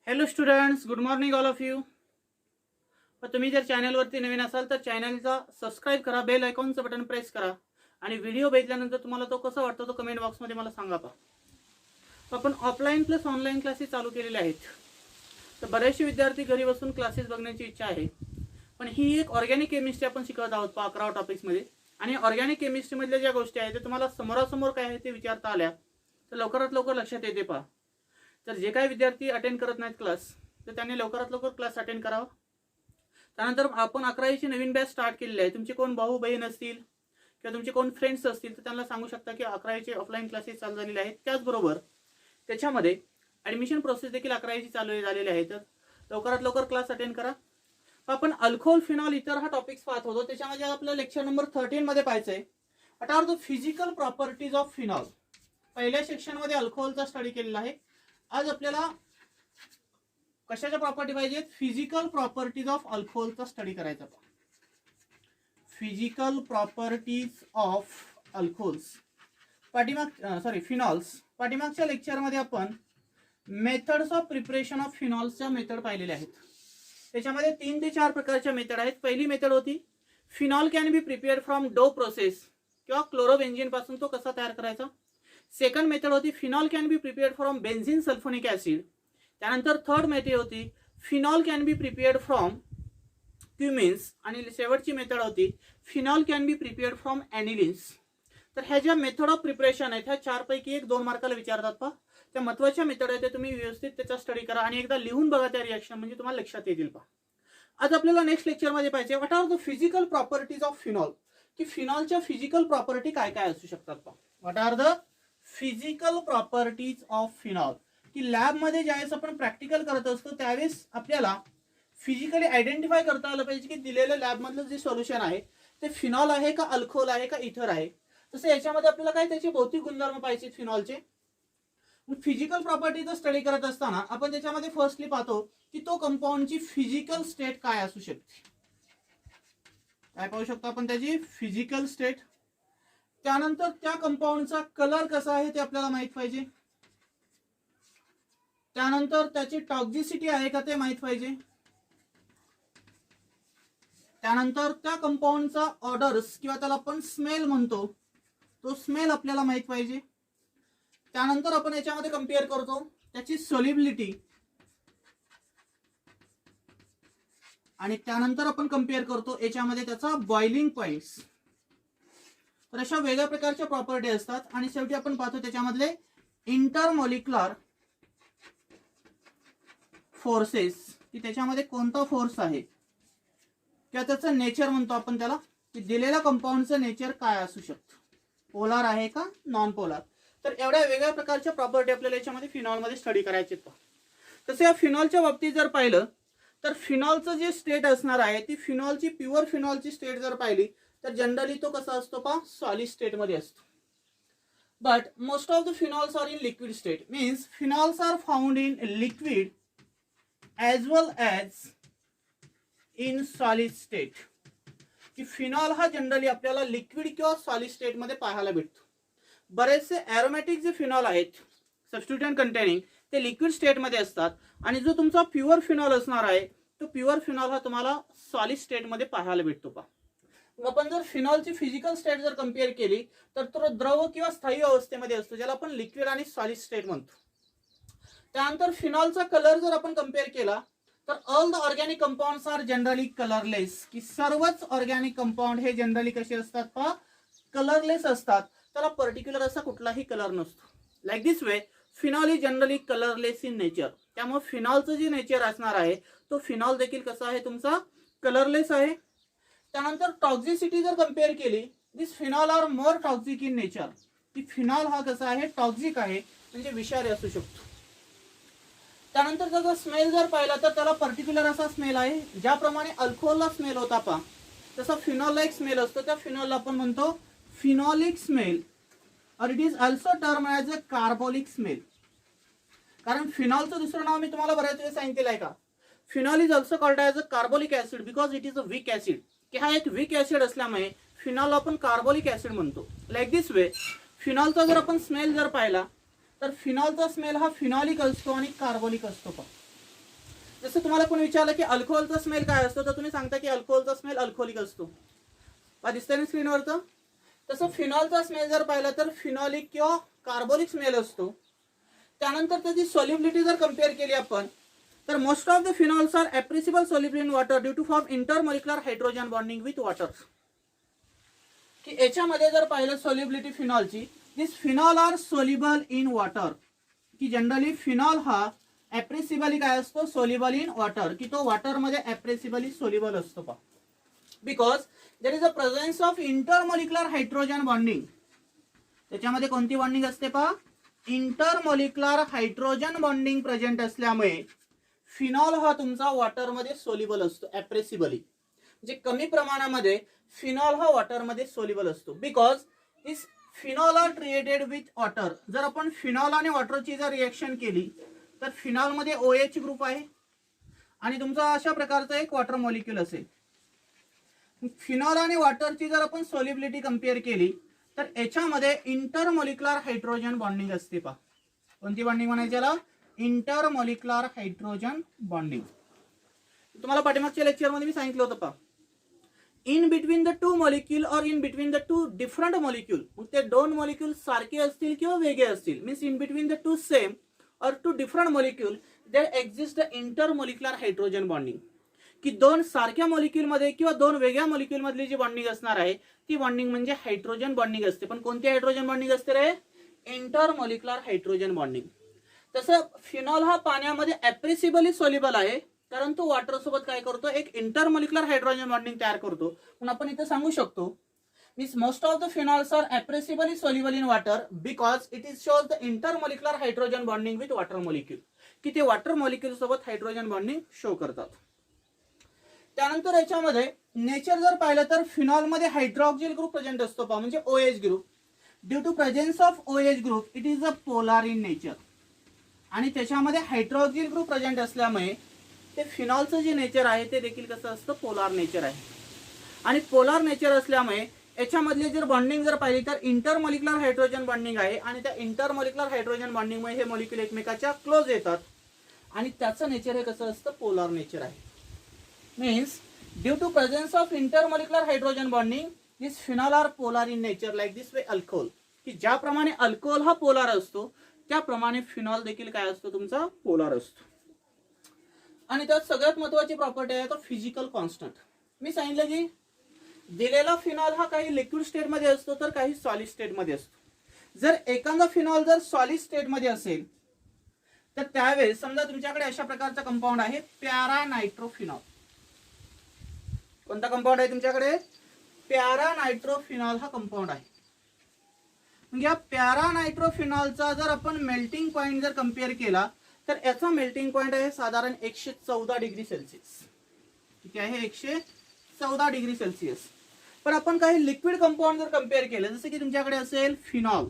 Hello students, good morning all of you. तुम्ही जर चॅनलवरती नवीन असाल तर चॅनलचा सबस्क्राईब करा, बेल आयकॉनचं बटन प्रेस करा आणि व्हिडिओ बघितल्यानंतर तुम्हाला तो कसा वाटतो तो कमेंट बॉक्समध्ये मला सांगा. आपण ऑफलाईन प्लस ऑनलाईन क्लासेस चालू केलेले आहेत. तर बरेचसे विद्यार्थी घरी बसून क्लासेस बघण्याची इच्छा आहे, पण ही एक ऑर्गॅनिक केमिस्ट्री आपण शिकवत आहोत 11 टॉपिक्समध्ये. आणि ऑर्गॅनिक केमिस्ट्रीमधल्या ज्या गोष्टी आहेत ते तुम्हाला समोरासमोर काय आहे ते विचारता आल्या तर लवकरात लवकर लक्षात येते. तर जे काही विद्यार्थी अटेंड करत नाहीत क्लास तर त्यांनी लवकरात लवकर क्लास अटेंड करावा. त्यानंतर आपण 11वीची नवीन बॅच स्टार्ट केलेली आहे. तुमचे कोण भाऊ बहीण असतील किंवा तुमचे कोण फ्रेंड्स असतील तर त्यांना सांगू शकता की 11वीचे ऑफलाईन क्लासेस चालू झालेले आहेत. त्याचबरोबर त्याच्यामध्ये ॲडमिशन प्रोसेस देखील 11वीची चालू झालेली आहे. तर लवकरात लवकर क्लास अटेंड करा. आपण अल्कोहोल, फिनॉल, इतर हा टॉपिक्स पाहत होतो. त्याच्यामध्ये आपल्याला लेक्चर नंबर 13 मध्ये पाहायचं आहे. What are the physical properties of phenol. पहिल्या सेक्शनमध्ये अल्कोहोलचा स्टडी केलेला आहे. आज आपल्याला कशाच्या प्रॉपर्टी पाहिजेत? फिजिकल प्रॉपर्टीज ऑफ अल्कोहोलचा स्टडी करायचा. Physical properties of alcohols phenols. पाठीमागच्या लेक्चरमध्ये आपण मेथड्स ऑफ प्रिपरेशन ऑफ फिनॉल्सच्या मेथड पाहिलेल्या आहेत. त्याच्यामध्ये 3 ते 4 प्रकारच्या मेथड आहेत. पहिली मेथड होती phenol can be prepared from Dow process किंवा क्लोरोबेन्झीन पासून तो कसा तयार करायचा. सेकंड मेथड होती phenol can be prepared from benzene sulphonic acid. त्यानंतर थर्ड मेथड होती phenol can be prepared from cumenes. आणि शेवटची मेथड होती phenol can be prepared from anilines. तर ह्या ज्या मेथड ऑफ प्रिपरेशन आहेत ह्या 4 पैकी 1-2 मार्काला विचारतात. त्या महत्त्वाच्या मेथड आहेत, ते तुम्ही व्यवस्थित त्याचा स्टडी करा आणि एकदा लिहून बघा त्या रिएक्शन, म्हणजे तुम्हाला लक्षात येतील. आज आपल्याला नेक्स्ट लेक्चरमध्ये पाहिजे what are the physical properties of phenol. की फिनॉलच्या फिजिकल प्रॉपर्टी काय काय असू शकतात. What are the physical properties of phenol. की लॅबमध्ये ज्यावेळेस आपण प्रॅक्टिकल करत असतो त्यावेळेस आपल्याला फिजिकली आयडेंटिफाय करता आलं पाहिजे की दिलेलं लॅबमधलं जे सोल्युशन आहे ते फिनॉल आहे का अल्कोहोल आहे का इथर आहे. तसं याच्यामध्ये आपल्याला काय त्याचे भौतिक गुणधर्म पाहिजेत फिनॉलचे. फिजिकल प्रॉपर्टीचा स्टडी करत असताना आपण त्याच्यामध्ये फर्स्टली पाहतो की तो कंपाऊंडची फिजिकल स्टेट काय असू शकते. काय पाहू शकतो आपण त्याची फिजिकल स्टेट. त्यानंतर त्या कंपाऊंडचा कलर कसा आहे ते आपल्याला माहित पाहिजे. त्यानंतर त्याची टॉक्झिसिटी आहे का ते माहित पाहिजे. त्यानंतर त्या कंपाऊंडचा ऑर्डर्स किंवा त्याला आपण स्मेल म्हणतो तो स्मेल आपल्याला माहित पाहिजे. त्यानंतर आपण याच्यामध्ये कंपेअर करतो त्याची सोल्युबिलिटी आणि त्यानंतर आपण कंपेअर करतो याच्यामध्ये त्याचा बॉइलिंग पॉइंट्स. तर अशा वेगळ्या प्रकारच्या प्रॉपर्टी असतात. आणि शेवटी आपण पाहतो त्याच्यामधले इंटरमॉलिक्युलर फोर्सेस, की त्याच्यामध्ये कोणता फोर्स आहे किंवा त्याचं नेचर म्हणतो आपण त्याला, की दिलेल्या कंपाऊंडचं नेचर काय असू शकतं, पोलार आहे का नॉन पोलार. तर एवढ्या वेगळ्या प्रकारच्या प्रॉपर्टी आपल्याला याच्यामध्ये फिनॉलमध्ये स्टडी करायचे. तसं या फिनॉलच्या बाबतीत जर पाहिलं तर फिनॉलचं जे स्टेट असणार आहे ती फिनॉलची प्युअर फिनॉलची स्टेट जर पाहिली तर जनरली तो कसा असतो सॉलिड स्टेट मध्ये असतो. But most of the phenols are in liquid state. Means phenols are found in liquid as well as in solid state. की फिनॉल हा जनरली आपल्याला लिक्विड किंवा सॉलिड स्टेट मध्ये पाहायला भेटतो. बरेचसे ॲरोमॅटिक जे फिनॉल आहेत सबस्टिट्यूएंट कंटेनिंग ते लिक्विड स्टेट मध्ये असतात. आणि जो तुमचा प्युअर फिनॉल असणार आहे तो प्युअर फिनॉल हा तुम्हाला सॉलिड स्टेट मध्ये पाहायला भेटतो. आपण जर फिनॉलची फिजिकल स्टेट जर कंपेअर केली तर तो द्रव किंवा स्थायी अवस्थेमध्ये असतो, ज्याला आपण लिक्विड आणि सॉलिड स्टेट म्हणतो. त्यानंतर फिनॉलचा कलर जर आपण कंपेअर केला तर all the organic compounds are generally colourless. की सर्वच ऑर्गॅनिक कंपाऊंड हे जनरली कसे असतात कलरलेस असतात. त्याला पर्टिक्युलर असा कुठलाही कलर नसतो. Like this way phenol is generally colourless in nature. त्यामुळे फिनॉलचं जे नेचर असणार आहे तो फिनॉल देखील कसा आहे तुमचा कलरलेस आहे. त्यानंतर टॉक्झिसिटी जर कंपेअर केली this phenol are more toxic in nature. की फिनॉल हा कसा आहे टॉक्झिक आहे, म्हणजे विषारी असू शकतो. त्यानंतर त्याचा स्मेल जर पाहिला तर त्याला पर्टिक्युलर असा स्मेल आहे. ज्याप्रमाणे अल्कोहोलला स्मेल होता तसा फिनॉलला एक स्मेल असतो. त्या फिनॉलला आपण म्हणतो फिनॉलिक स्मेल और it is also term as a carbolic smell. कारण फिनॉलचं दुसरं नाव मी तुम्हाला बऱ्याच वेळेस सांगितलेलं आहे का. Phenol is also called as a carbolic acid because it is a weak acid. की हा एक वीक ऍसिड असल्यामुळे फिनॉल आपण कार्बोलिक ऍसिड म्हणतो. लाईक दिस वे फिनॉलचा जर आपण स्मेल जर पाहिला तर फिनॉलचा स्मेल हा फिनॉलिक असतो आणि कार्बोलिक असतो. जसं तुम्हाला कोणी विचारलं की अल्कोहोलचा स्मेल काय असतो, तर तुम्ही सांगता की अल्कोहोलचा स्मेल अल्कोहोलिक असतो. दिसतंय ना स्क्रीनवरचं. तसं फिनॉलचा स्मेल जर पाहिला तर फिनॉलिक किंवा कार्बोलिक स्मेल असतो. त्यानंतर त्याची सॉल्युबिलिटी जर कम्पेअर केली आपण, तर most of the phenols are appreciable soluble in water due to form intermolecular hydrogen bonding with water. की याच्यामध्ये जर पाहिलं सॉल्युबिलिटी फिनॉलची, this phenol are soluble in water. की जनरली फिनॉल हा ॲप्रेसिबली काय असतो, सोल्युबल इन वॉटर, की तो वॉटरमध्ये ॲप्रेसिबली सोल्युबल असतो पा. Because there is a presence of intermolecular hydrogen bonding. त्याच्यामध्ये कोणती बॉन्डिंग असते पा, इंटरमॉलिक्युलर हायड्रोजन बॉन्डिंग प्रेझेंट असल्यामुळे फिनॉल हा तुमचा वॉटरमध्ये सोल्युबल असतो ॲप्रेसिबली. म्हणजे कमी प्रमाणामध्ये फिनॉल हा वॉटरमध्ये सोल्युबल असतो. Because this phenol are treated with water. जर आपण फिनॉल आणि वॉटरची जर रिएक्शन केली तर फिनॉलमध्ये OH ग्रुप आहे आणि तुमचा अशा प्रकारचा एक वॉटर मॉलिक्यूल असेल. फिनॉल आणि वॉटरची जर आपण सॉल्युबिलिटी कम्पेअर केली तर याच्यामध्ये इंटरमॉलिक्युलर हायड्रोजन बॉन्डिंग असते पा. कोणती बॉन्डिंग म्हणायची याला, इंटरमॉलिक्युलर हायड्रोजन बॉन्डिंग. तुम्हाला पाठीमागच्या लेक्चरमध्ये मी सांगितलं होतं पा, in between the two molecule और in between the two different molecule. मग ते दोन मॉलिक्यूल सारखे असतील किंवा वेगळे असतील, means in between the two same और two different molecule there exist the intermolecular hydrogen bonding. की दोन सारख्या मॉलिक्यूल मध्ये किंवा दोन वेगळ्या मॉलिक्यूल मधली जी बॉन्डिंग असणार आहे ती बॉन्डिंग म्हणजे हायड्रोजन बॉन्डिंग असते. पण कोणती हायड्रोजन बॉन्डिंग असते रे, इंटरमॉलिक्युलर हायड्रोजन बॉन्डिंग. तसं फिनॉल हा पाण्यामध्ये ॲप्रेसिबली सोल्युबल आहे, कारण तो वॉटर सोबत काय करतो, एक इंटरमॉलिक्युलर हायड्रोजन बॉन्डिंग तयार करतो. पण आपण इथे सांगू शकतो means most of the phenols are appreciably soluble in water because it is shows the intermolecular hydrogen bonding with water molecule. की ते वॉटर मॉलिक्यूल सोबत हायड्रोजन बॉन्डिंग शो करतात. त्यानंतर याच्यामध्ये नेचर जर पाहिलं तर फिनॉलमध्ये हायड्रॉक्सिल ग्रुप प्रेझेंट असतो पा, म्हणजे OH group. Due to presence of OH group it is a polar in nature. आणि त्याच्यामध्ये हायड्रॉक्सिल ग्रुप प्रेझेंट असल्यामुळे ते फिनॉलचं जे नेचर आहे ते देखील कसं असतं, पोलार नेचर आहे. आणि पोलार नेचर असल्यामुळे याच्यामधले जर बॉन्डिंग जर पाहिली तर इंटरमॉलिक्युलर हायड्रोजन बॉन्डिंग आहे आणि त्या इंटरमॉलिक्युलर हायड्रोजन बॉन्डिंगमुळे हे मॉलिक्यूल एकमेकाच्या क्लोज येतात आणि त्याचं नेचर हे कसं असतं, पोलार नेचर आहे. Means due to presence of intermolecular hydrogen bonding this phenol are polar in nature like this way alcohol. की ज्याप्रमाणे अल्कोहोल हा पोलार असतो त्याप्रमाणे फिनॉल देखील काय असतो, तुमचा पोलार असतो. आणि त्यात सगळ्यात महत्वाची प्रॉपर्टी आहे तो फिजिकल कॉन्स्टंट. मी सांगितलं की दिलेला फिनॉल हा काही लिक्विड स्टेट मध्ये असतो तर काही सॉलिड स्टेट मध्ये असतो. जर एखादा फिनॉल जर सॉलिड स्टेट मध्ये असेल तर त्यावेळेस समजा तुमच्याकडे अशा प्रकारचा कंपाऊंड आहे पॅरा नायट्रोफिनॉल. कोणता कंपाऊंड आहे तुमच्याकडे, पॅरा नायट्रोफिनॉल हा कंपाऊंड आहे. म्हणजे या पॅरा नायट्रोफिनॉलचा जर आपण मेल्टिंग पॉइंट जर कम्पेअर केला तर याचा मेल्टिंग पॉइंट आहे साधारण 114 डिग्री सेल्सिअस. किती आहे, 114 डिग्री सेल्सिअस. पण आपण काही लिक्विड कंपाऊंड जर कम्पेअर केलं, जसं की तुमच्याकडे असेल फिनॉल,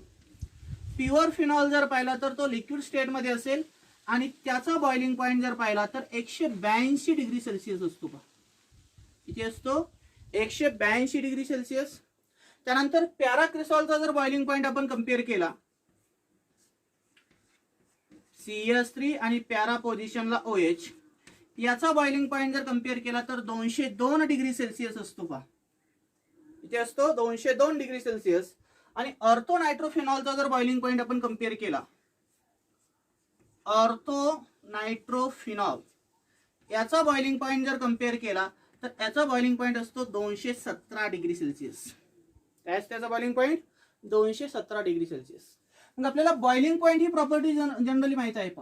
प्युअर फिनॉल जर पाहिला तर तो लिक्विड स्टेट मध्ये असेल आणि त्याचा बॉइलिंग पॉइंट जर पाहिला तर 182 डिग्री सेल्सिअस असतो. किती असतो, 182 डिग्री सेल्सिअस. त्यानंतर पॅराक्रिसॉलचा जर बॉइलिंग पॉइंट आपण कम्पेअर केला, CH3 आणि पॅरा पोझिशनला OH, याचा बॉइलिंग पॉइंट जर कम्पेअर केला तर 202 डिग्री सेल्सिअस असतो पा. किती असतो, 202 डिग्री सेल्सिअस. आणि ऑर्थो नायट्रोफिनॉलचा जर बॉइलिंग पॉइंट आपण कम्पेअर केला, ऑर्थो नायट्रोफिनॉल याचा बॉइलिंग पॉइंट जर कम्पेअर केला तर याचा बॉइलिंग पॉइंट असतो 217 डिग्री सेल्सिअस. काय असते त्याचा बॉइलिंग पॉइंट, 217 डिग्री सेल्सिअस. मग आपल्याला बॉइलिंग पॉइंट ही प्रॉपर्टी जनरली माहित आहे पा.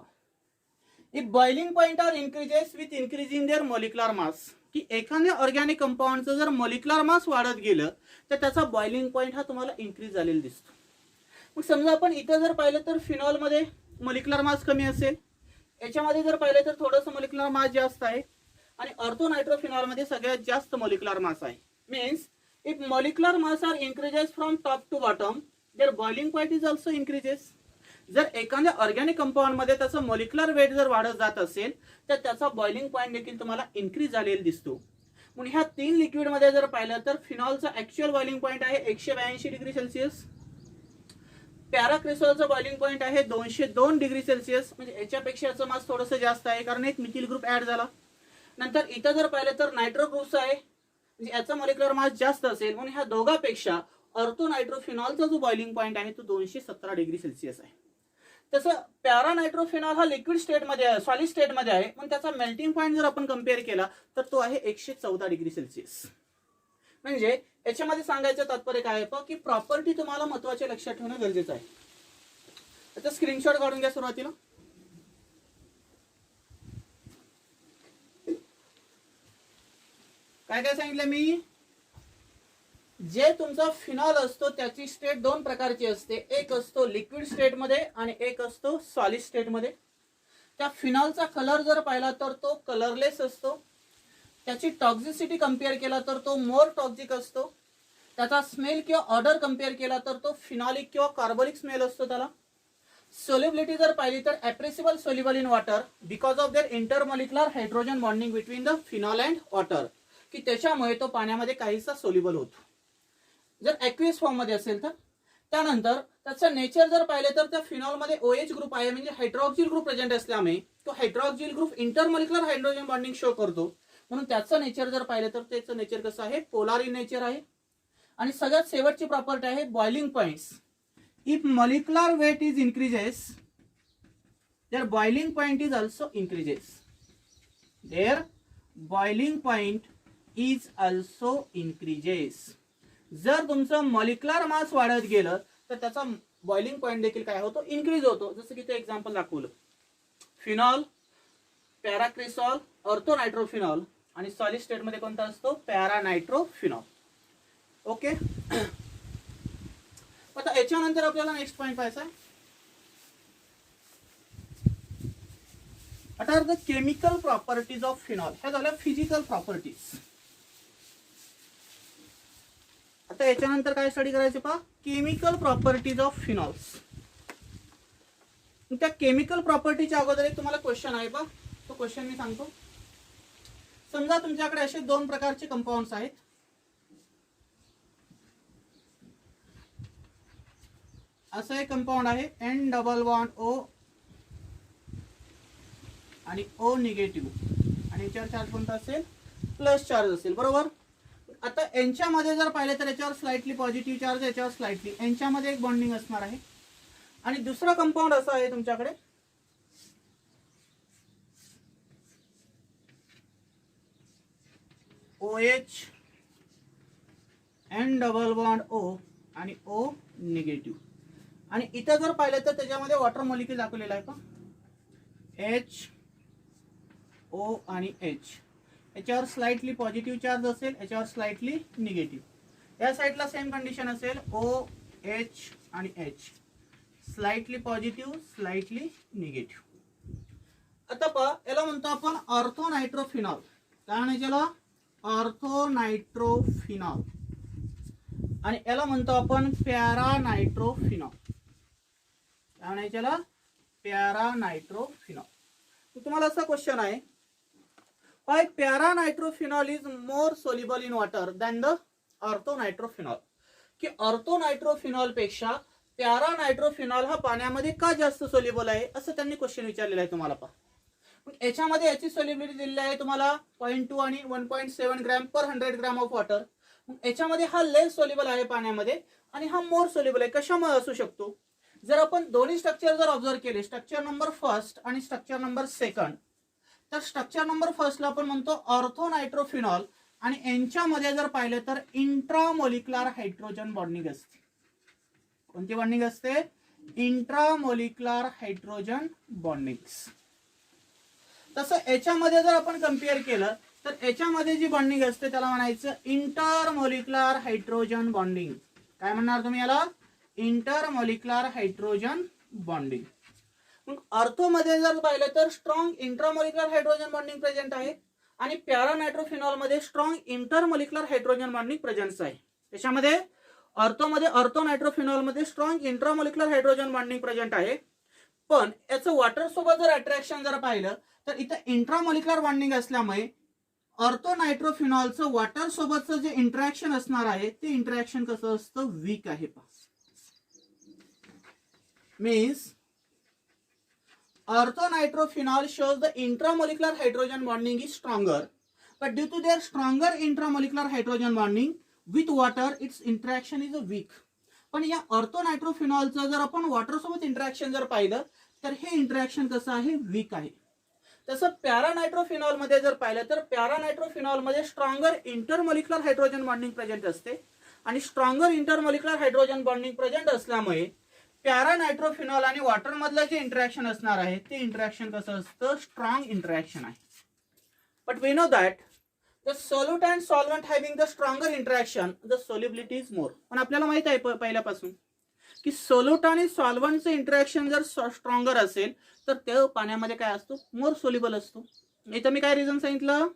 If boiling point are increases with increasing their molecular mass. की एखाद्या ऑर्गॅनिक कंपाऊंडचं जर मॉलिक्युलर मास वाढत गेलं तर त्याचा बॉइलिंग पॉइंट हा तुम्हाला इन्क्रीज झालेला दिसतो. मग समजा आपण इथं जर पाहिलं तर फिनॉलमध्ये मॉलिक्युलर मास कमी असेल, याच्यामध्ये जर पाहिलं तर थोडंसं मॉलिक्युलर मास जास्त आहे आणि ऑर्थो नायट्रोफिनॉलमध्ये सगळ्यात जास्त मॉलिक्युलर मास आहे. Means if molecular mass are increases from top to bottom their boiling point is also increases. जर एखाद्या ऑर्गॅनिक कंपाऊंड मध्ये त्याचं मॉलिक्युलर वेट जर वाढत जात असेल तर त्याचा बॉइलिंग पॉइंट देखील तुम्हाला इन्क्रीज झालेला दिसतो. म्हणून ह्या तीन लिक्विड मध्ये जर पाहिलं तर फिनॉलचा ऍक्च्युअल बॉइलिंग पॉइंट आहे 182 डिग्री सेल्सिअस. पॅराक्रिसॉलचं बॉइलिंग पॉईंट आहे 202 डिग्री सेल्सिअस, म्हणजे याच्यापेक्षा याचं मास थोडंसं जास्त आहे कारण एक मिथिल ग्रुप ऍड झाला. नंतर इथं जर पाहिलं तर नायट्रो ग्रुपचं आहे, म्हणजे याचा मॉलिक्युलर मास जास्त असेल, म्हणून ह्या दोघांपेक्षा ऑर्थो नायट्रोफिनॉलचा जो बॉइलिंग पॉईंट आहे तो 217 डिग्री सेल्सिअस आहे. तसं पॅरा नायट्रोफिनॉल हा लिक्विड स्टेटमध्ये आहे, सॉलिड स्टेटमध्ये आहे, पण त्याचा मेल्टिंग पॉईंट जर आपण कम्पेअर केला तर तो आहे 114 डिग्री सेल्सिअस. म्हणजे याच्यामध्ये सांगायचं तात्पर्य काय आहे की प्रॉपर्टी तुम्हाला महत्वाचे लक्षात ठेवणं गरजेचं आहे. आता स्क्रीनशॉट काढून घ्या सुरुवातीला. काय काय सांगितलं मी, जे तुमचा फिनॉल असतो त्याची स्टेट दोन प्रकारची असते, एक असतो लिक्विड स्टेटमध्ये आणि एक असतो सॉलिड स्टेटमध्ये. त्या फिनॉलचा कलर जर पाहिला तर तो कलरलेस असतो. त्याची टॉक्झिसिटी कम्पेअर केला तर तो मोर टॉक्झिक असतो. त्याचा स्मेल किंवा ऑर्डर कम्पेअर केला तर तो फिनॉलिक किंवा कार्बोलिक स्मेल असतो त्याला. सोल्युबिलिटी जर पाहिली तर appreciable soluble in water because of their intermolecular hydrogen bonding between the phenol and water, की त्याच्यामुळे तो पाण्यामध्ये काहीसा सोल्युबल होतो जर ॲक्वियस फॉर्म मध्ये असेल तर. त्यानंतर त्याचं नेचर जर पाहिलं तर त्या फिनॉलमध्ये OH ग्रुप आहे, म्हणजे हायड्रॉक्सिल ग्रुप प्रेझेंट असल्यामुळे तो hydroxyl group intermolecular hydrogen bonding show करतो, म्हणून त्याचं नेचर जर पाहिलं तर त्याचं नेचर कसं आहे, पोलार इन नेचर आहे. आणि सगळ्यात शेवटची प्रॉपर्टी आहे boiling points. If molecular weight is increases their boiling point is also increases. Their boiling point is also increases. जर तुमचं मॉलिक्युलर मास वाढत गेलं तर त्याचा बॉइलिंग पॉइंट देखील काय होतो, इन्क्रीज होतो. जसं की ते एक्झाम्पल दाखवलं, फिनॉल, पॅराक्रिसॉल, ऑर्थो नायट्रोफिनॉल, आणि सॉलिड स्टेटमध्ये कोणता असतो, पॅरा नायट्रोफिनॉल. ओके. आता याच्यानंतर आपल्याला नेक्स्ट पॉइंट पाहायचा आहे. What are the chemical properties of phenol. ह्या झाल्या फिजिकल प्रॉपर्टीज. आता याच्यानंतर काय स्टडी करायचे पहा, केमिकल प्रॉपर्टीज ऑफ फिनॉल्स. त्या केमिकल प्रॉपर्टीच्या अगोदर एक तुम्हाला क्वेश्चन आहे पहा, तो क्वेश्चन मी सांगतो. समजा तुमच्याकडे असे दोन प्रकारचे कंपाऊंड्स आहेत. असं एक कंपाऊंड आहे N डबल बॉन्ड O आणि O निगेटिव्ह, आणि याच्यावर चार्ज कोणता असेल, प्लस चार्ज असेल, बरोबर. आता यांच्यामध्ये जर पाहिलं तर याच्यावर स्लाइटली पॉझिटिव्ह चार्ज, याच्यावर स्लाइटली, यांच्यामध्ये एक बॉन्डिंग असणार आहे. आणि दुसरा कंपाऊंड असा आहे तुमच्याकडे OH N double bond O आणि O निगेटिव्ह. आणि इथं जर पाहिलं तर त्याच्यामध्ये वॉटर मॉलिक्यूल दाखवलेला आहे का, H O आणि H. याच्यावर स्लाइटली पॉझिटिव्ह चार्ज असेल, याच्यावर स्लाइटली निगेटिव्ह. या साईडला सेम कंडिशन असेल, OH आणि H, slightly positive, slightly negative. आता पहा, याला म्हणतो आपण ऑर्थो नायट्रोफिनॉल. काय म्हणायचं याला, ऑर्थो नायट्रोफिनॉल. आणि याला म्हणतो आपण पॅरा नायट्रोफिनॉल. काय म्हणायचं याला, पॅरा नायट्रोफिनॉल. तुम्हाला असा क्वेश्चन आहे, why para nitrophenol is more soluble in water than the ortho nitrophenol. की ऑर्थो नायट्रोफिनॉल पेक्षा पॅरा नायट्रोफिनॉल हा पाण्यामध्ये का जास्त सोल्युबल आहे, असं त्यांनी क्वेश्चन विचारलेला आहे तुम्हाला. पहा, याच्यामध्ये याची सोल्युबिलिटी दिलेली आहे तुम्हाला 0.2 आणि 1.7 gram per 100 gram of water. याच्यामध्ये हा लेस सोल्युबल आहे पाण्यामध्ये आणि हा मोर सोल्युबल आहे. कशामुळे असू शकतो, जर आपण दोन्ही स्ट्रक्चर जर ऑब्झर्व केले, स्ट्रक्चर नंबर फर्स्ट आणि स्ट्रक्चर नंबर सेकंड, तर स्ट्रक्चर नंबर फर्स्टला आपण म्हणतो ऑर्थो नायट्रोफिनॉल, आणि यांच्यामध्ये जर पाहिलं तर इंट्रामोलिक्युलर हायड्रोजन बॉन्डिंग असते. कोणती बॉन्डिंग असते, इंट्रामोलिक्युलर हायड्रोजन बॉन्डिंग. तसं याच्यामध्ये जर आपण कम्पेअर केलं तर याच्यामध्ये जी बॉन्डिंग असते त्याला म्हणायचं इंटरमोलिक्युलर हायड्रोजन बॉन्डिंग. काय म्हणणार तुम्ही याला, इंटरमोलिक्युलर हायड्रोजन बॉन्डिंग. मग ऑर्थो मध्ये जर पाहिलं तर स्ट्रॉंग इंट्रामोलिक्युलर हायड्रोजन बॉन्डिंग प्रेझेंट आहे, आणि पॅरा नायट्रोफिनॉल मध्ये स्ट्रॉंग इंटरमोलिक्युलर हायड्रोजन बॉन्डिंग प्रेझेंट आहे. त्याच्यामध्ये ऑर्थो नायट्रोफिनॉल मध्ये स्ट्रॉंग इंट्रामोलिक्युलर हायड्रोजन बॉन्डिंग प्रेझेंट आहे. पण याचं वॉटर सोबत जर अट्रॅक्शन जर पाहिलं तर इथं इंट्रामोलिक्युलर बॉन्डिंग असल्यामुळे ऑर्थो नायट्रोफिनॉलचं वॉटर सोबतचं जे इंटरॅक्शन असणार आहे ते इंटरॅक्शन कसं असतं, वीक आहे. means orthonitrophenol shows the intramolecular hydrogen bonding is stronger, but due to their stronger intramolecular hydrogen bonding with water, its interaction is weak. पण या ऑर्थोनायट्रोफिनॉलचं जर आपण वॉटर सोबत इंटरॅक्शन जर पाहिलं तर हे इंटरॅक्शन कसं आहे, वीक आहे. तसं पॅरानायट्रोफिनॉल मध्ये जर पाहिलं तर पॅरानायट्रोफिनॉल मध्ये स्ट्रॉंगर इंटरमोलिक्युलर हायड्रोजन बॉन्डिंग प्रेझेंट असते आणि स्ट्रॉंगर इंटरमोलिक्युलर हायड्रोजन बॉन्डिंग प्रेझेंट असल्यामुळे पॅरानायट्रोफिनॉल आणि वॉटर मधलं जे इंटरॅक्शन असणार आहे ते इंटरॅक्शन कसं असतं, स्ट्रॉंग इंटरॅक्शन आहे. But we know that the solute and solvent having the stronger interaction, the solubility is more. पण आपल्याला माहित आहे पहिल्यापासून की सोल्यूट आणि सॉल्व्हंटचं इंटरॅक्शन जर स्ट्रॉंगर असेल तर ते पाण्यामध्ये काय असतो, मोर सोल्युबल असतो. इथं मी काय रिझन सांगितलं,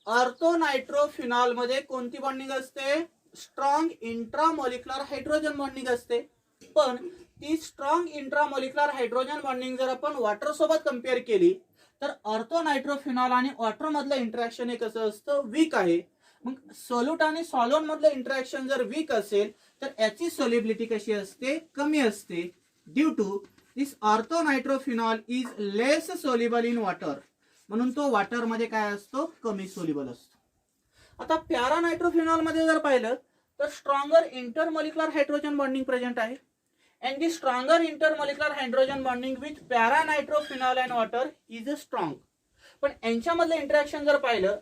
ऑर्थोनायट्रोफिनॉल मध्ये कोणती बॉन्डिंग असते, स्ट्रॉंग इंट्रामोलिक्युलर हायड्रोजन बॉन्डिंग असते. पण ती स्ट्रॉंग इंट्रामोलिक्युलर हायड्रोजन बॉन्डिंग जर आपण वॉटर सोबत कंपेअर केली तर ऑर्थोनायट्रोफिनॉल आणि वॉटर मधलं इंटरॅक्शन हे कसं असतं, वीक आहे. मग सोल्यूट आणि सॉल्व्हंट मधलं इंटरॅक्शन जर वीक असेल तर याची सोल्युबिलिटी कशी असते, कमी असते. Due to this orthonitrophenol is less soluble in water, म्हणून तो वॉटर मध्ये काय असतो, कमी सोल्युबल असतो. आता पॅरानायट्रोफिनॉल मध्ये जर पाहिलं तर स्ट्रॉंगर इंटरमोलिक्युलर हायड्रोजन बॉन्डिंग प्रेझेंट आहे. And the stronger intermolecular hydrogen bonding with paranitrophenol and water is strong. पण यांच्यामधलं इंटरॅक्शन जर पाहिलं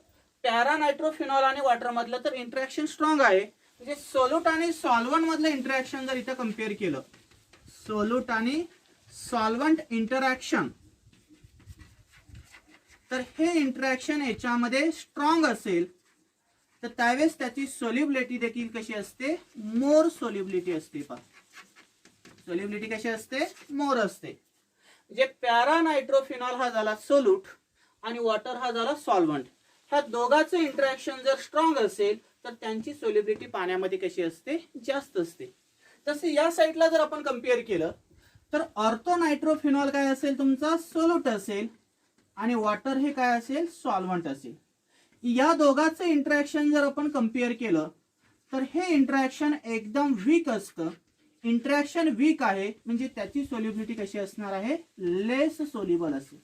पॅरानायट्रोफिनॉल आणि वॉटर मधलं तर इंटरॅक्शन स्ट्रॉंग आहे. म्हणजे सोल्यूट आणि सॉल्व्हंट मधलं इंटरॅक्शन जर इथं कम्पेअर केलं, सोल्यूट आणि सॉल्व्हंट इंटरॅक्शन, तर हे इंटरॅक्शन याच्यामध्ये स्ट्रॉंग असेल तर त्यावेळेस त्याची सोल्युबिलिटी देखील कशी असते, मोर सोल्युबिलिटी असते. सोल्युबिलिटी कशी असते, मोर असते. म्हणजे पॅरानायट्रोफिनॉल हा झाला सोल्यूट आणि वॉटर हा झाला सॉल्व्हंट. ह्या दोघांचं इंटरॅक्शन जर स्ट्रॉंग असेल तर त्यांची सोल्युबिलिटी पाण्यामध्ये कशी असते, जास्त असते. तसे या साईडला जर आपण कम्पेअर केलं तर ऑर्थोनायट्रोफिनॉल काय असेल, तुमचा सोल्यूट असेल आणि वॉटर हे काय असेल, सॉल्व्हंट असेल. या दोघांचं इंटरॅक्शन जर आपण कम्पेअर केलं तर हे इंटरॅक्शन एकदम वीक असतं. इंटरॅक्शन वीक आहे म्हणजे त्याची सोल्युबिलिटी कशी असणार आहे, लेस सोल्युबल असेल.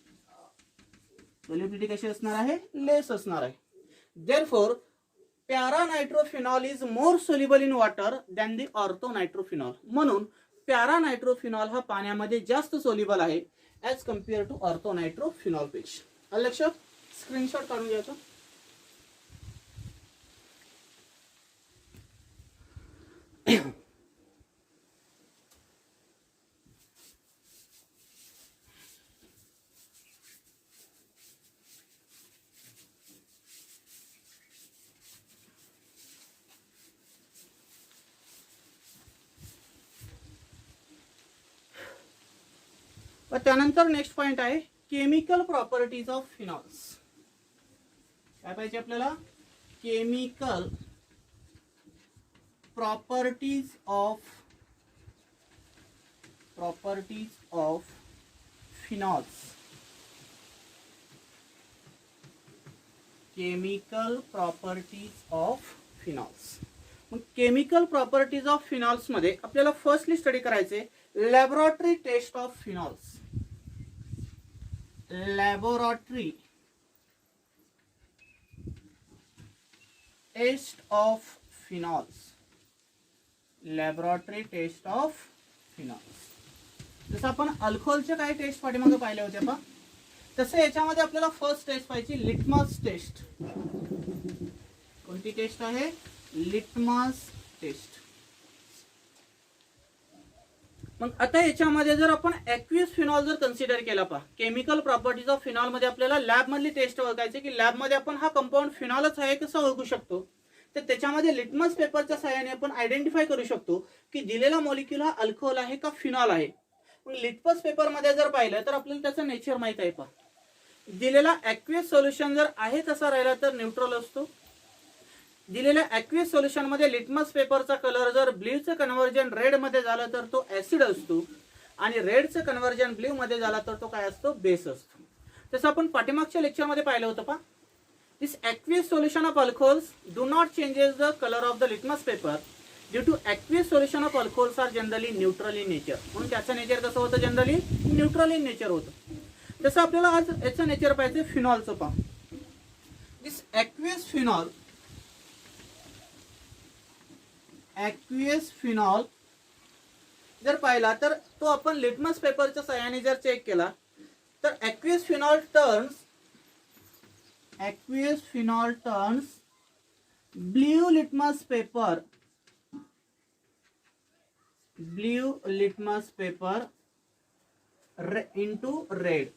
सोल्युबिलिटी कशी असणार आहे, लेस असणार आहे. Therefore paranitrophenol is more soluble in water than the orthonitrophenol. म्हणून पॅरानायट्रोफिनॉल हा पाण्यामध्ये जास्त सोल्युबल आहे ऍज कम्पेअर टू ऑर्थोनायट्रोफिनॉल पेक्षा. लक्षात, स्क्रीनशॉट काढून घ्यायचा. त्यानंतर नेक्स्ट पॉइंट आहे केमिकल प्रॉपर्टीज ऑफ फिनॉल्स. काय पाहिजे आपल्याला, chemical properties of phenols. Chemical properties of phenols. मग केमिकल प्रॉपर्टीज ऑफ फिनॉल्स मध्ये आपल्याला फर्स्टली स्टडी करायचे laboratory test of phenols. Laboratory test of phenols. Laboratory test of phenols. जसं आपण अल्कोहोलच्या काही टेस्ट पाठीमागे पाहिले होते पहा, तसं याच्यामध्ये आपल्याला फर्स्ट टेस्ट पाहिजे लिटमस टेस्ट. कोणती टेस्ट आहे, लिटमस टेस्ट. मग आता याच्यामध्ये जर आपण ॲक्वियस फिनॉल जर कन्सिडर केला पहा, केमिकल प्रॉपर्टीज ऑफ फिनॉल मध्ये आपल्याला लॅब मधली टेस्ट ओळखायची की लॅब मध्ये आपण हा कंपाऊंड फिनॉलच आहे कसं ओळखू शकतो. तर त्याच्यामध्ये लिटमस पेपरच्या सहाय्याने आपण आयडेंटिफाय करू शकतो की दिलेला मॉलिक्यूल हा अल्कोहोल आहे का फिनॉल आहे. मग लिटमस पेपर मध्ये जर पाहिलं तर आपल्याला त्याचं नेचर माहित आहे पहा. दिलेला ॲक्वियस सोल्युशन जर आहे तसा राहिला तर न्यूट्रल असतो. दिलेल्या ॲक्वियस सोल्युशन मध्ये लिटमस पेपरचा कलर जर ब्ल्यूचं कन्व्हर्जन रेड मध्ये झालं तर तो ऍसिड असतो आणि रेडचं कन्व्हर्जन ब्ल्यू मध्ये झाला तर तो काय असतो, बेस असतो. तसं आपण पाठीमागच्या लेक्चर मध्ये पाहिलं होतं पहा. This aqueous solution of alcohols do not changes the colour of the litmus paper. Due to aqueous solution of alcohols are generally neutral in nature. म्हणून त्याचं नेचर कसं होतं, जनरली न्यूट्रल इन नेचर होतं. तसं आपल्याला आज याचं नेचर पाहिजे फिनॉलचं. पहा, दिस ॲक्वियस फिनॉल जर पाहिला तर तो आपण लिटमस पेपरच्या सहाय्याने जर चेक केला तर aqueous phenol turns blue litmus paper into red.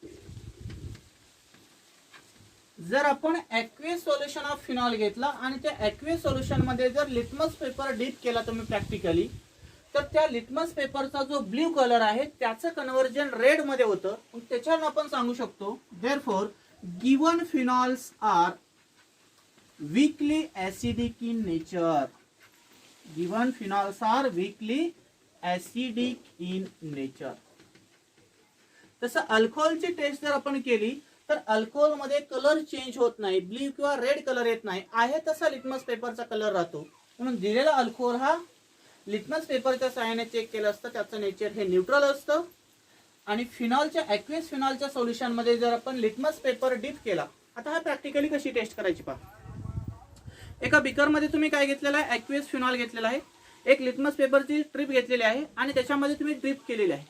जर आपण ॲक्वियस सोल्युशन ऑफ फिनॉल घेतला आणि त्या ॲक्वियस सोल्युशन मध्ये जर लिटमस पेपर डीप केला तुम्ही प्रॅक्टिकली, तर त्या लिटमस पेपरचा जो ब्ल्यू कलर आहे त्याचं कन्व्हर्जन रेड मध्ये होतं. त्याच्यावर आपण सांगू शकतो therefore given phenols are weakly acidic in nature. Given phenols are weakly acidic in nature. तसं अल्कोहोलची टेस्ट जर आपण केली तर अल्कोहोल मध्ये कलर चेंज होत नाही, ब्ल्यू किंवा रेड कलर येत नाही, आहे तसा लिटमस पेपरचा कलर राहतो. म्हणून दिलेला अल्कोहोल हा लिटमस पेपरच्या सहाय्याने चेक केलं असतं, त्याचं नेचर हे न्यूट्रल असतं. आणि फिनॉलच्या ॲक्वियस फिनॉलच्या सोल्युशन मध्ये जर आपण लिटमस पेपर डीप केला, आता हा प्रॅक्टिकली कशी टेस्ट करायची पहा. एका बिकर मध्ये तुम्ही काय घेतलेला आहे, ॲक्वियस फिनॉल घेतलेला आहे, एक लिटमस पेपरची स्ट्रिप घेतलेली आहे आणि त्याच्यामध्ये तुम्ही ड्रिप केलेली आहे.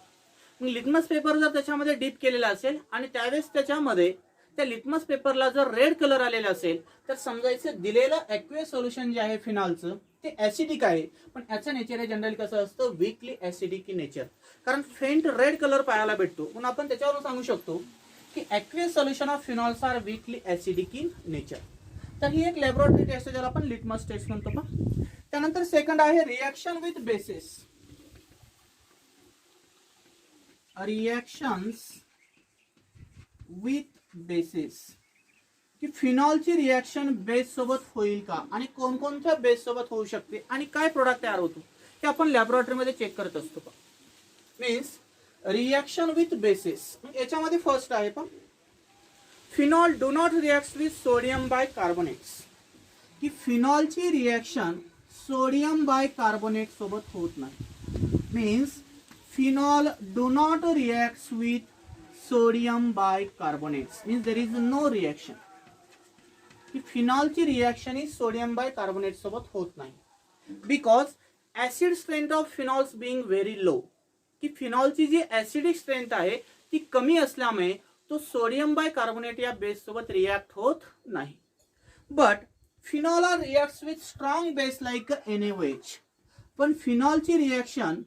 मग लिटमस पेपर जर त्याच्यामध्ये डीप केलेला असेल आणि त्यावेळेस त्याच्यामध्ये त्या लिटमस पेपरला जर रेड कलर आलेला असेल तर समजायचं दिलेलं ॲक्वियस सोल्युशन जे आहे फिनॉलचं ते ऍसिडिक आहे. पण याचं नेचर हे जनरली कसं असतं, वीकली ऍसिडिक इन नेचर. कारण फेंट रेड कलर पाहायला भेटतो. म्हणून आपण त्याच्यावरून सांगू शकतो की aqueous solution of phenols are weakly acidic in nature. तर ही एक लॅबोरेटरी टेस्ट आहे, ज्याला आपण लिटमस टेस्ट म्हणतो. पण त्यानंतर सेकंड आहे reaction with basis. Reactions with basis, की फिनॉलची रिॲक्शन बेस सोबत होईल का आणि कोणकोणत्या बेस सोबत होऊ शकते आणि काय प्रोडक्ट तयार होतो हे आपण लॅबोरेटरीमध्ये चेक करत असतो. मीन्स रिॲक्शन विथ बेसिस याच्यामध्ये फर्स्ट आहे पण phenol do not react with sodium bicarbonates. की फिनॉलची रिॲक्शन सोडियम बाय कार्बोनेट सोबत होत नाही. Means phenol do not react with sodium bicarbonates. Means there is no reaction. की फिनॉलची रिॲक्शन ही सोडियम बाय कार्बोनेट सोबत होत नाही. Because acid strength of phenols being very low. की फिनॉलची जी ऍसिडिक स्ट्रेंथ आहे ती कमी असल्यामुळे तो sodium bicarbonate base सोबत रिॲक्ट होत नाही. But phenol are react with strong base like NaOH. पण फिनॉलची रिॲक्शन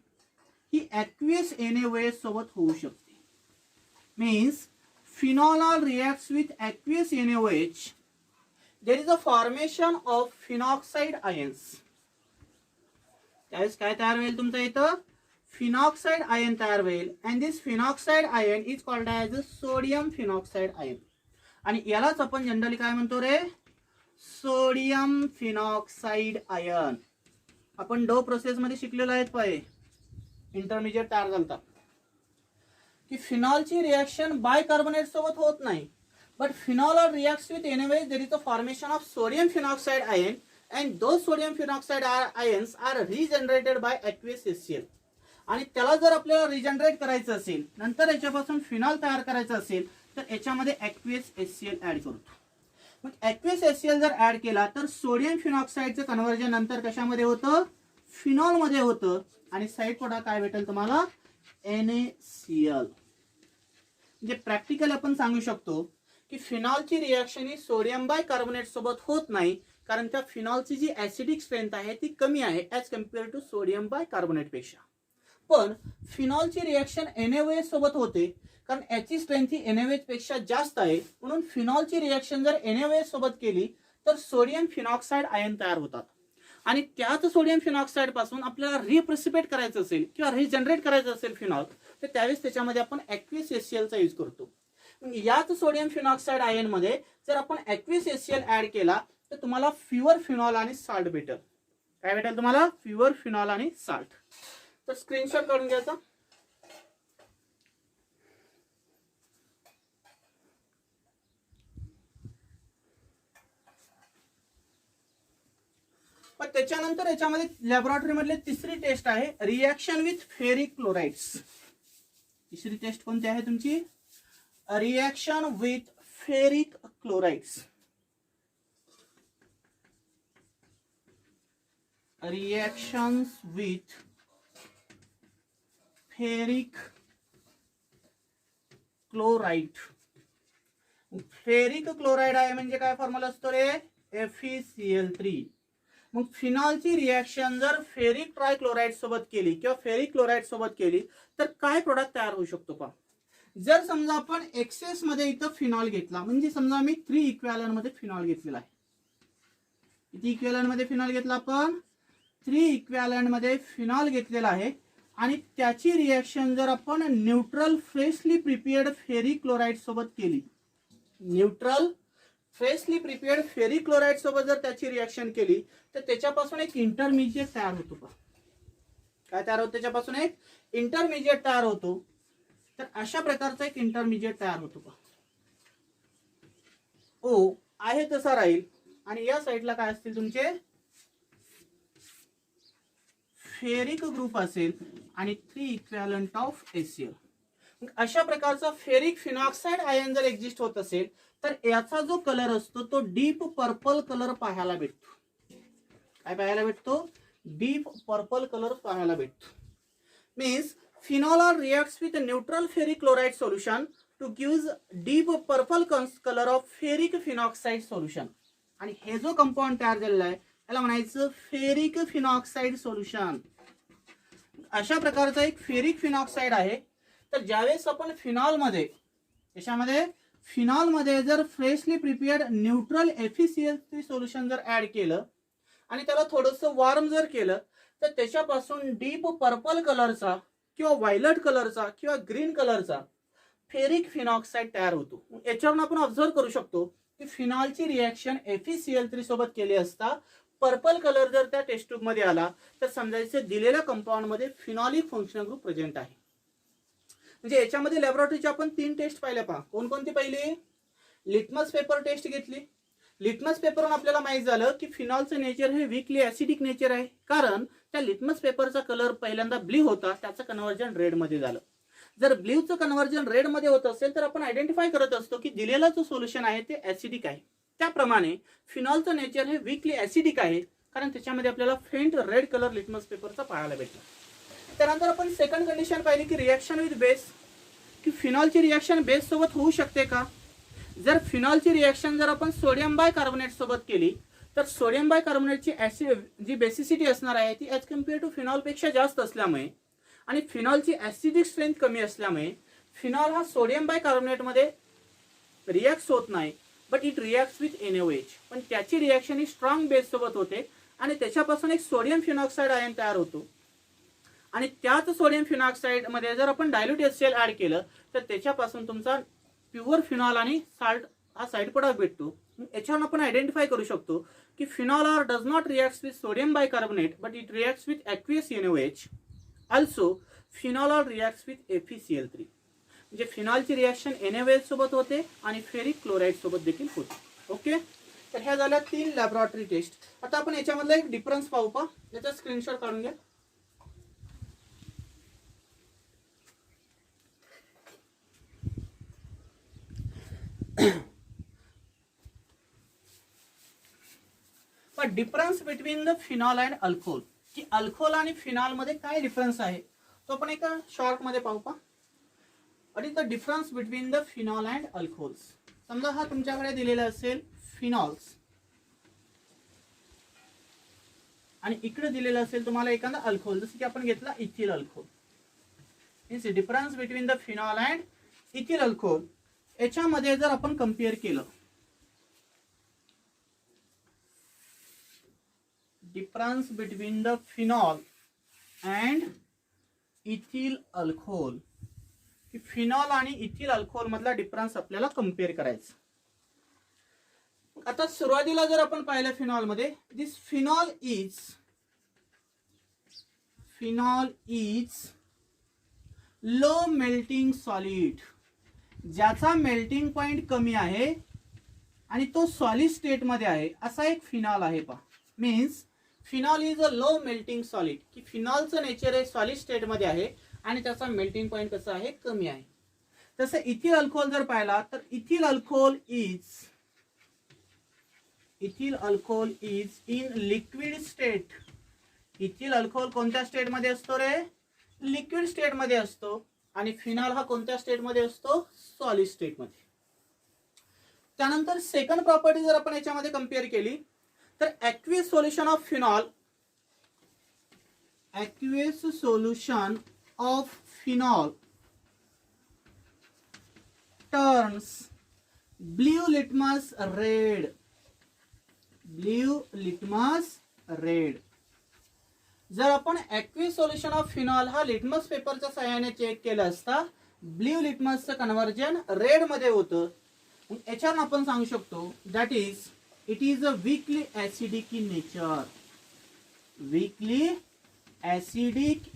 ही ॲक्वियस NaOH सोबत होऊ शकते. Means phenol are react with aqueous NaOH. There is a formation of phenoxide ions. त्यावेळेस काय तयार होईल तुमचं इथं, फिनॉक्साइड आयन तयार होईल. And this phenoxide ion is called as a sodium phenoxide ion. आणि यालाच आपण जनरली काय म्हणतो रे, सोडियम फिनॉक्साइड आयन. आपण डो प्रोसेस मध्ये शिकलेलो आहेत पाय, इंटरमिजिएट तयार झालता की फिनॉलची रिॲक्शन बाय कार्बोनेट सोबत होत नाही. But phenol reacts with NaOH. There is a formation of sodium phenoxide ion and those sodium phenoxide ions are regenerated by aqueous HCl. आणि त्याला जर आपल्याला रिजनरेट करायचं असेल, नंतर याच्यापासून फिनॉल तयार करायचं असेल तर याच्यामध्ये ॲक्वियस HCl ऍड करतो. मग ॲक्वियस HCl जर ऍड केला तर सोडियम फिनॉक्साइडचं कन्व्हर्जन नंतर कशामध्ये होतं, फिनॉल मध्ये होतं. आणि साईड प्रोडक्ट काय भेटेल तुम्हाला, NaCl. म्हणजे प्रॅक्टिकल आपण सांगू शकतो की फिनॉलची रिॲक्शन ही सोडियम बाय कार्बोनेट सोबत होत नाही, कारण त्या फिनॉलची जी ऍसिडिक स्ट्रेंथ आहे ती कमी आहे as compare to sodium bicarbonate. पण फिनॉलची रिॲक्शन NaOH सोबत होते, कारण याची स्ट्रेंथ ही NaOH पेक्षा जास्त आहे. म्हणून फिनॉलची रिॲक्शन जर NaOH सोबत केली तर सोडियम फिनॉक्साइड आयन तयार होतात. आणि त्याच सोडियम फिनॉक्साइड पासून आपल्याला रिप्रेसिपेट करायचं असेल किंवा रिजनरेट करायचं असेल फिनॉल, तर त्यावेळेस त्याच्यामध्ये आपण ॲक्वियस HCl चा यूज करतो. याच सोडियम फिनॉक्साइड आयन मध्ये जर आपण ॲक्वियस HCl ऍड केला तर तुम्हाला प्युअर फिनॉल आणि साल्ट भेटेल. काय भेटेल तुम्हाला, प्युअर फिनॉल आणि साल्ट. तर स्क्रीनशॉट काढून घ्यायचा. पण त्याच्यानंतर याच्यामध्ये लॅबोरेटरी मधले तिसरी टेस्ट आहे रिएक्शन विथ फेरिक क्लोराइड्स. तिसरी टेस्ट कोणती आहे तुमची? Reaction with ferric chlorides. Reactions with ferric chloride. Ferric chloride आहे म्हणजे काय फॉर्म्युला असतो रे? FeCl3. मग फिनॉलची रिएक्शन जर फेरिक ट्रायक्लोराइड सोबत केली किंवा फेरिक क्लोराइड सोबत केली तर काय प्रोडक्ट तयार होऊ शकतो पहा. जर समजा आपण एक्सेस मध्ये इथं फिनॉल घेतला, म्हणजे समजा मी 3 इक्विव्हॅलंट मध्ये फिनॉल घेतलेला आहे. किती इक्विव्हॅलंट मध्ये फिनॉल घेतला आपण? 3 इक्विव्हॅलंट मध्ये फिनॉल घेतलेला आहे आणि त्याची रिएक्शन जर आपण neutral freshly prepared ferric chloride सोबत केली, neutral freshly prepared ferric chloride सोबत जर त्याची रिएक्शन केली तर त्याच्यापासून एक इंटरमिजिएट तयार होतो. काय तयार होतो? त्याच्यापासून एक इंटरमिजिएट तयार होतो. तर अशा प्रकारचा एक इंटरमिजिएट तयार होतो. ओ आहे तसा राहील आणि या साईडला काय असतील तुमचे? फेरिक ग्रुप असेल आणि 3 इक्विव्हॅलंट ऑफ HCl. अशा प्रकारचा फेरिक फिनॉक्साइड आयन जर एक्झिस्ट होत असेल तर याचा जो कलर असतो तो डीप पर्पल कलर पाहायला भेटतो. काय पाहायला भेटतो? डीप पर्पल कलर पाहायला भेटतो. Means phenol reacts with a neutral ferric chloride solution to gives deep purple color of ferric phenoxide solution. आणि हे जो कंपाऊंड तयार झालेला आहे याला म्हणायचं फेरिक फिनॉक्साइड सोल्युशन. अशा प्रकारचा एक फेरिक फिनॉक्साइड आहे. तर ज्यावेळेस आपण फिनॉल मध्ये, याच्यामध्ये फिनॉल मध्ये जर freshly prepared neutral FeCl3 solution जर ऍड केलं आणि त्याला थोडंसं वॉर्म जर केलं तर त्याच्यापासून डीप पर्पल कलरचा किंवा व्हायलट कलरचा किंवा ग्रीन कलरचा फेरिक फिनॉक्साइड तयार होतो. याच्यावरून आपण ऑब्झर्व करू शकतो की फिनॉलची रिएक्शन FeCl3 सोबत केली असता पर्पल कलर जर त्या टेस्ट ट्यूब मध्ये आला तर समजायचं दिलेल्या कंपाऊंड मध्ये फिनॉलिक फंक्शनल ग्रुप प्रेझेंट आहे. म्हणजे याच्यामध्ये लॅबोरेटरीची आपण 3 टेस्ट पाहिल्या पहा. कोणकोणती पहिली? लिटमस पेपर टेस्ट घेतली. लिटमस पेपरवरून आपल्याला माहित झालं की फिनॉलचं नेचर हे वीकली ऍसिडिक नेचर आहे, कारण त्या लिटमस पेपरचा कलर पहिल्यांदा ब्ल्यू होता, त्याचं कन्व्हर्जन रेड मध्ये झालं. जर ब्ल्यूचं कन्व्हर्जन रेड मध्ये होत असेल तर आपण आयडेंटिफाय करत असतो की दिलेला जो सोल्युशन आहे ते ऍसिडिक आहे. त्याप्रमाणे फिनॉलचं नेचर हे वीकली ऍसिडिक आहे, कारण त्याच्यामध्ये आपल्याला फेंट रेड कलर लिटमस पेपरचा पाहायला भेटला. त्यानंतर आपण सेकंड कंडिशन पाहिली की रिएक्शन विथ बेस, की फिनॉलची रिएक्शन बेस सोबत होऊ शकते का? जर फिनॉलची रिएक्शन जर आपण सोडियम बायकार्बोनेट सोबत केली तर सोडियम बायकार्बोनेटची जी बेसिसिटी असणार आहे ती ॲज कम्पेअर टू फिनॉल पेक्षा जास्त असल्यामुळे आणि फिनॉलची ऍसिडिक स्ट्रेंथ कमी असल्यामुळे फिनॉल हा सोडियम बायकार्बोनेट मध्ये रिएक्ट होत नाही, but it reacts with NaOH. पण त्याची रिएक्शन ही स्ट्रॉंग बेस सोबत होते आणि त्याच्यापासून एक सोडियम फिनॉक्साइड आयन तयार होतो आणि त्याच सोडियम फिनॉक्साइड मध्ये जर आपण डायल्यूट HCl ऍड केलं तर त्याच्यापासून तुमचा प्युअर फिनॉल आणि साल्ट हा साइड प्रोडक्ट भेटतो. याच्यावरून आपण आयडेंटिफाय करू शकतो की phenol are does not react with sodium bicarbonate but it reacts with aqueous NaOH. Also phenol are reacts with FeCl3. म्हणजे फिनॉलची रिएक्शन NaOH सोबत होते आणि फेरिक क्लोराइड सोबत देखील होते. ओके, तर ह्या झाल्या 3 लॅबोरेटरी टेस्ट. आता आपण याच्यामधला एक डिफरन्स पाहू पहा. याचा स्क्रीनशॉट काढून घ्या. पण difference between the phenol and alcohol, की अल्कोहोल आणि फिनॉल मध्ये काय डिफरन्स आहे तो आपण एका शॉर्ट मध्ये पाहू पहा. What is the difference between the phenol and alcohols. समजा हा तुमच्याकडे दिलेला असेल फिनॉल्स आणि इकडे दिलेलं असेल तुम्हाला एखादा अल्कोहोल, जसं की आपण घेतला ethyl alcohol. Means difference between the phenol and ethyl alcohol याच्यामध्ये जर आपण कम्पेअर केलं, difference between the phenol and ethyl alcohol, की फिनॉल आणि इथिल अल्कोहोल मधला डिफरन्स आपल्याला कम्पेअर करायचा. आता सुरुवातीला जर आपण पाहिलं फिनॉल मध्ये, this phenol is low melting solid, ज्याचा मेल्टिंग पॉइंट कमी आहे आणि तो सॉलिड स्टेट मध्ये आहे असा एक फिनॉल आहे पहा. Means phenol is a low melting solid, की फिनॉलचं नेचर हे सॉलिड स्टेटमध्ये आहे आणि त्याचा मेल्टिंग पॉईंट कसा आहे, कमी आहे. तसं इथिल अल्कोहोल जर पाहिला तर ethyl alcohol is in liquid state. Ethyl alcohol कोणत्या स्टेटमध्ये असतो रे, लिक्विड स्टेटमध्ये असतो. आणि फिनॉल हा कोणत्या स्टेटमध्ये असतो, सॉलिड स्टेटमध्ये. त्यानंतर सेकंड प्रॉपर्टी जर आपण याच्यामध्ये कंपेअर केली तर aqueous solution of phenol turns blue litmus red. जर आपण ॲक्वियस सोल्युशन ऑफ फिनॉल हा लिटमस पेपरच्या सहाय्याने चेक केला असता, ब्ल्यू लिटमसचं कन्व्हर्जन रेड मध्ये होतं. याच्यावर आपण सांगू शकतो that is it is a weekly acidic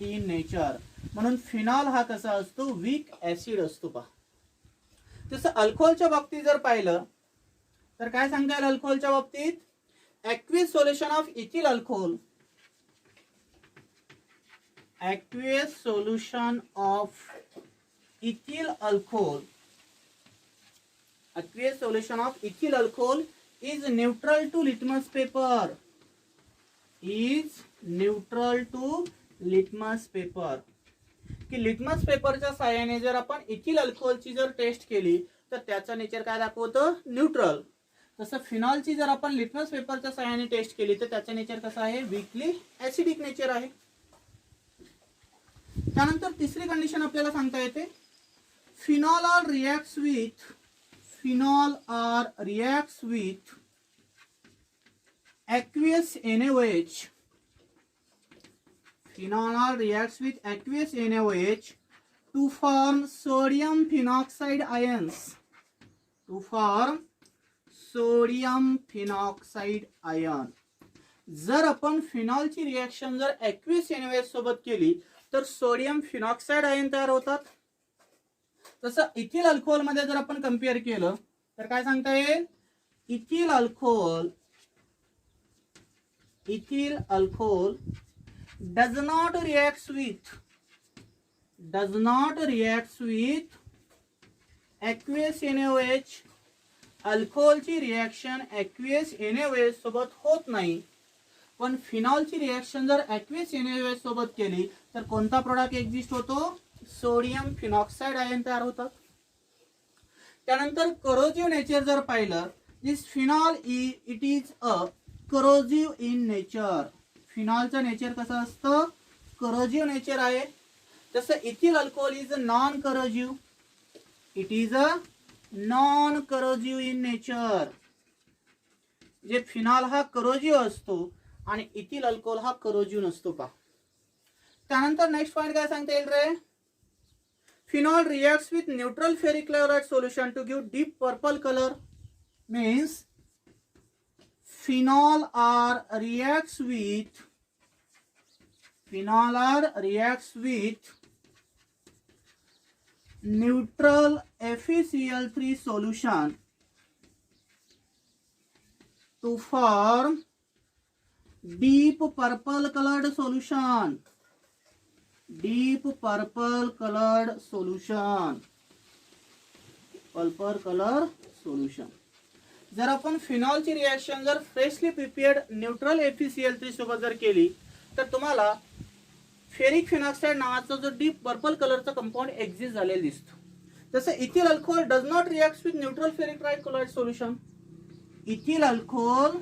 in nature. म्हणून फिनॉल हा कसा असतो, वीक ऍसिड असतो. पहा तसं अल्कोहोलच्या बाबतीत जर पाहिलं तर काय सांगता येईल, अल्कोहोलच्या बाबतीत aqueous solution of ethyl alcohol, aqueous solution of ethyl alcohol is neutral to litmus paper. की लिटमस पेपरच्या साहाय्याने जर आपण इथिल अल्कोहोलची जर टेस्ट केली तर त्याचा नेचर काय दाखवतं, न्यूट्रल. तसं फिनॉलची जर आपण लिटमस पेपरच्या साहाय्याने टेस्ट केली तर त्याचा नेचर कसा आहे, वीकली ऍसिडिक नेचर आहे. त्यानंतर तिसरी कंडिशन आपल्याला सांगता येते, phenol are reacts with aqueous NaOH. Phenol reacts with aqueous NaOH to form sodium phenoxide ion. जर आपण फिनॉलची रिएक्शन जर aqueous NaOH सोबत केली तर सोडियम फिनॉक्साइड आयन तयार होतात. तसं इथिल अल्कोहोल मध्ये जर आपण कंपेअर केलं तर काय सांगता येईल, ethyl alcohol does not react with aqueous NaOH. अल्कोहोलची रिएक्शन aqueous NaOH सोबत होत नाही. पण फिनॉलची रिएक्शन जर aqueous NaOH सोबत केली तर कोणता प्रोडक्ट एक्झिस्ट होतो, सोडियम फिनॉक्साइड आयन तयार होतात. त्यानंतर करोजिव्ह नेचर जर पाहिलं, this phenol it is a corrosive in nature. फिनॉलचं नेचर कसं असतं, करोजिव्ह नेचर आहे. तसं ethyl alcohol is non corrosive, in nature. जे फिनॉल हा करोजिव्ह असतो आणि इथिल अल्कोहोल हा करोजिव्ह नसतो. पहा त्यानंतर नेक्स्ट पॉइंट काय सांगता येईल रे, phenol reacts with neutral ferric chloride solution to give deep purple colour. Means phenol R reacts with neutral FeCl3 solution to form deep purple colored solution. जर आपण फिनॉलची रिएक्शन जर फ्रेशली प्रिपेअर्ड न्यूट्रल FeCl3 सोबत जर केली तर तुम्हाला ferric phenoxide नावाचा जो डीप पर्पल कलरचा कंपाऊंड एक्झिस्ट झालेला दिसतो. तसं ethyl alcohol does not react with neutral ferric trichloride solution. Ethyl alcohol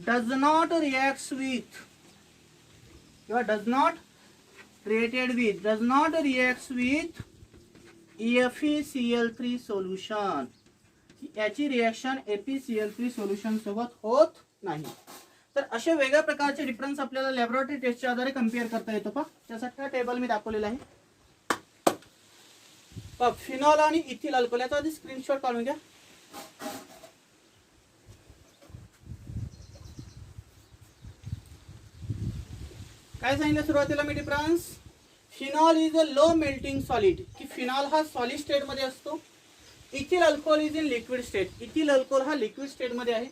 does not react with FeCl3 solution. याची रिएक्शन FeCl3 सोल्यूशन सोबत होत नाही. तर अशा वेगळ्या प्रकारचे डिफरन्स आपल्याला लॅबोरेटरी टेस्टच्या आधारे कंपेअर करता येतो. पहा त्यासाठी टेबल मी दाखवलेला आहे. फिनॉल आणि इथिल अल्कोहोल याचा आधी स्क्रीनशॉट काढून घ्या. काय सांगितलं सुरुवातीला मी difference, phenol is a low melting solid, की फिनॉल हा सॉलिड स्टेट मध्ये असतो. Ethyl alcohol is in liquid state. Ethyl alcohol हा लिक्विड स्टेट मध्ये आहे.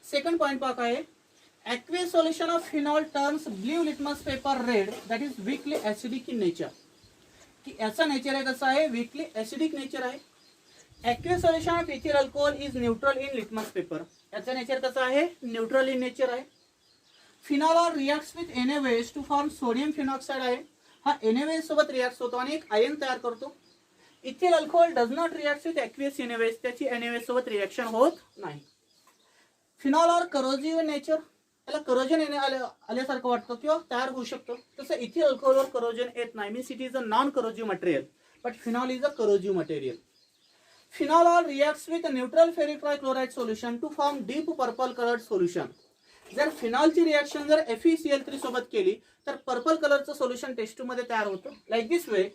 सेकंड पॉइंट पहा आहे, aqueous solution of phenol turns blue litmus paper red, that is weakly acidic in nature. की याचा नेचर आहे कसा आहे, weakly acidic नेचर आहे. aqueous solution of ethyl alcohol is neutral in litmus paper. याचा nature कसा आहे, न्यूट्रल इन नेचर आहे. Phenol reacts with NaOH to form sodium phenoxide आहे. हा NaOH सोबत रिएक्ट होतो आणि एक आयन तयार करतो. Ethyl alcohol does not react with aqueous NaOH, त्याची NaOH सोबत रिएक्शन होत नाही. फिनॉल आर करोजिव्ह नेचर, त्याला करोजन आल्यासारखं वाटतं किंवा तयार होऊ शकतो. तसं इथिल अल्कोहोलवर करोजन येत नाही, means it is a non corrosive material, but phenol is a corrosive material. Phenol reacts with neutral ferric trichloride solution to form deep purple coloured solution. जर फिनॉलची रिएक्शन जर FeCl3 सोबत केली तर पर्पल कलरचं solution taste 2 मध्ये तयार होतं. Like this way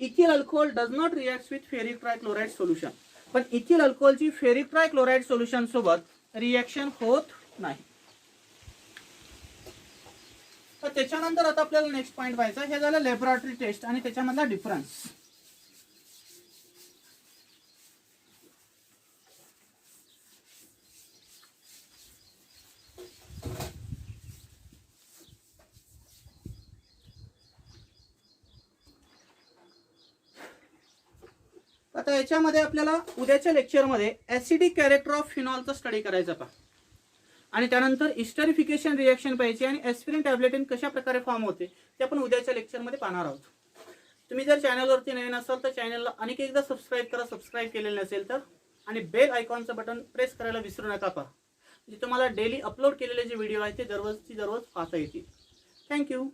ethyl alcohol does not react with ferric trichloride solution. पण इथिल अल्कोहोलची फेरिक ट्रायक्लोराइड सोल्युशन सोबत रिएक्शन होत नाही. तर त्याच्यानंतर आता आपल्याला नेक्स्ट पॉइंट पाहायचा, हे झालं लॅबोरेटरी टेस्ट आणि त्याच्यामधला डिफरन्स. आता याच्यामध्ये आपल्याला उद्याच्या लेक्चरमध्ये ऍसिडिक कॅरेक्टर ऑफ फिनॉलचा स्टडी करायचा पहा, आणि त्यानंतर इस्टरिफिकेशन रिएक्शन पाहिजे आणि एस्पिरिन टॅब्लेटिन कशा प्रकारे फॉर्म होते ते आपण उद्याच्या लेक्चरमध्ये पाहणार आहोत. तुम्ही जर चॅनलवरती नवीन असाल तर चॅनलला आणखी एकदा सबस्क्राईब करा, सबस्क्राईब केलेलं नसेल तर, आणि बेल आयकॉनचं बटन प्रेस करायला विसरू नका पहा, म्हणजे तुम्हाला डेली अपलोड केलेले जे व्हिडिओ आहेत ते दररोज पाहता येतील. थँक्यू.